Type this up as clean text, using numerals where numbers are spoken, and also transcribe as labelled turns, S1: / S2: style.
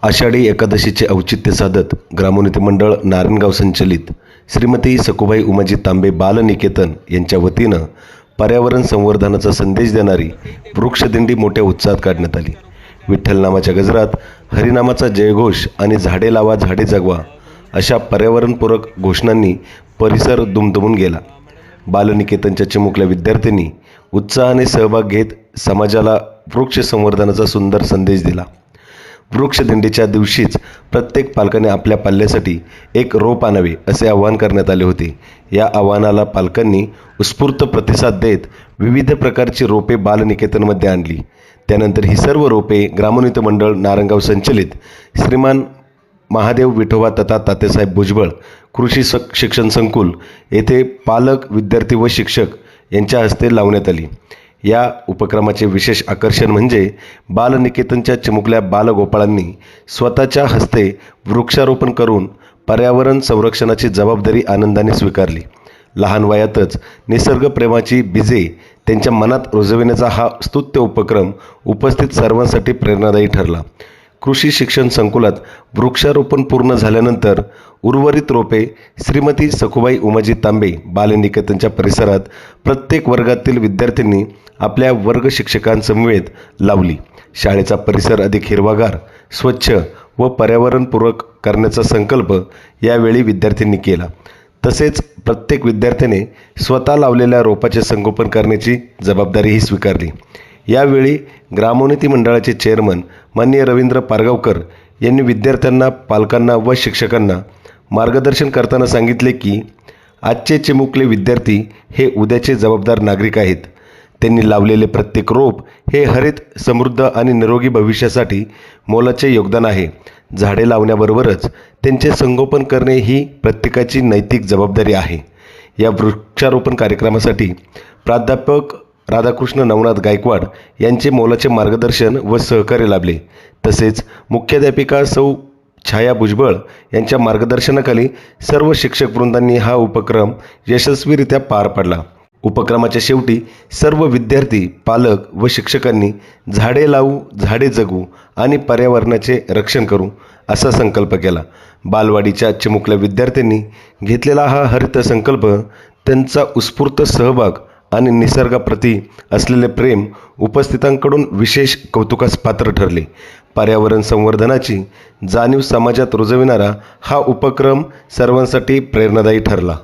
S1: आषाढी एकादशीचे औचित्य साधत ग्रामोन्नती मंडळ नारायणगाव संचलित श्रीमती सखुबाई उमाजी तांबे बालनिकेतन यांच्या वतीनं पर्यावरण संवर्धनाचा संदेश देणारी वृक्षदिंडी मोठ्या उत्साहात काढण्यात आली। विठ्ठल नामाच्या गजरात हरिनामाचा जयघोष आणि झाडे लावा झाडे जगवा अशा पर्यावरणपूरक घोषणांनी परिसर दुमदुमून गेला। बालनिकेतनच्या चिमुकल्या विद्यार्थ्यांनी उत्साहाने सहभाग घेत समाजाला वृक्ष संवर्धनाचा सुंदर संदेश दिला। वृक्षदिंडीच्या दिवशीच प्रत्येक पालकाने आपल्या पाल्यासाठी एक रोप आणावे असे आवाहन करण्यात आले होते। या आवाहनाला पालकांनी उत्स्फूर्त प्रतिसाद देत विविध प्रकारची रोपे बालनिकेतनमध्ये आणली। त्यानंतर ही सर्व रोपे ग्रामोन्नती मंडळ नारायणगाव संचलित श्रीमान महादेव विठोबा तथा तात्यासाहेब भुजबळ कृषी शिक्षण संकुल येथे पालक, विद्यार्थी व शिक्षक यांच्या हस्ते लावण्यात आली। या उपक्रमाचे विशेष आकर्षण म्हणजे बालनिकेतनच्या चिमुकल्या बालगोपाळांनी स्वतःच्या हस्ते वृक्षारोपण करून पर्यावरण संरक्षणाची जबाबदारी आनंदाने स्वीकारली। लहान वयातच निसर्गप्रेमाची बीजे त्यांच्या मनात रुजविण्याचा हा स्तुत्य उपक्रम उपस्थित सर्वांसाठी प्रेरणादायी ठरला। कृषी शिक्षण संकुलात वृक्षारोपण पूर्ण झाल्यानंतर उर्वरित रोपे श्रीमती सखुबाई उमाजी तांबे बालनिकेतनच्या परिसरात प्रत्येक वर्गातील विद्यार्थ्यांनी आपल्या वर्ग शिक्षकांसमवेत लावली। शाळेचा परिसर अधिक हिरवागार, स्वच्छ व पर्यावरणपूरक करण्याचा संकल्प यावेळी विद्यार्थ्यांनी केला। तसेच प्रत्येक विद्यार्थ्याने स्वतः लावलेल्या रोपाचे संगोपन करण्याची जबाबदारीही स्वीकारली। यावेळी ग्रामोन्नती मंडळाचे चेअरमन माननीय रवींद्र पारगावकर यांनी विद्यार्थ्यांना, पालकांना व शिक्षकांना मार्गदर्शन करताना सांगितले की आजचे चिमुकले विद्यार्थी हे उद्याचे जबाबदार नागरिक आहेत। त्यांनी लावलेले प्रत्येक रोप हे हरित, समृद्ध आणि निरोगी भविष्यासाठी मोलाचे योगदान आहे। झाडे लावण्याबरोबरच त्यांचे संगोपन करणे ही प्रत्येकाची नैतिक जबाबदारी आहे। या वृक्षारोपण कार्यक्रमासाठी प्राध्यापक राधाकृष्ण नवनाथ गायकवाड यांचे मोलाचे मार्गदर्शन व सहकार्य लाभले। तसेच मुख्याध्यापिका सौ छाया भुजबळ यांच्या मार्गदर्शनाखाली सर्व शिक्षक वृंदांनी हा उपक्रम यशस्वीरित्या पार पाडला। उपक्रमाच्या शेवटी सर्व विद्यार्थी, पालक व शिक्षकांनी झाडे लावू, झाडे जगू आणि पर्यावरणाचे रक्षण करू असा संकल्प केला। बालवाडीच्या चिमुकल्या विद्यार्थ्यांनी घेतलेला हा हरित संकल्प, त्यांचा उत्स्फूर्त सहभाग आणि निसर्गाप्रती असलेले प्रेम उपस्थितांकडून विशेष कौतुकास पात्र ठरले। पर्यावरण संवर्धनाची जाणीव समाजात रुजविणारा हा उपक्रम सर्वांसाठी प्रेरणादायी ठरला।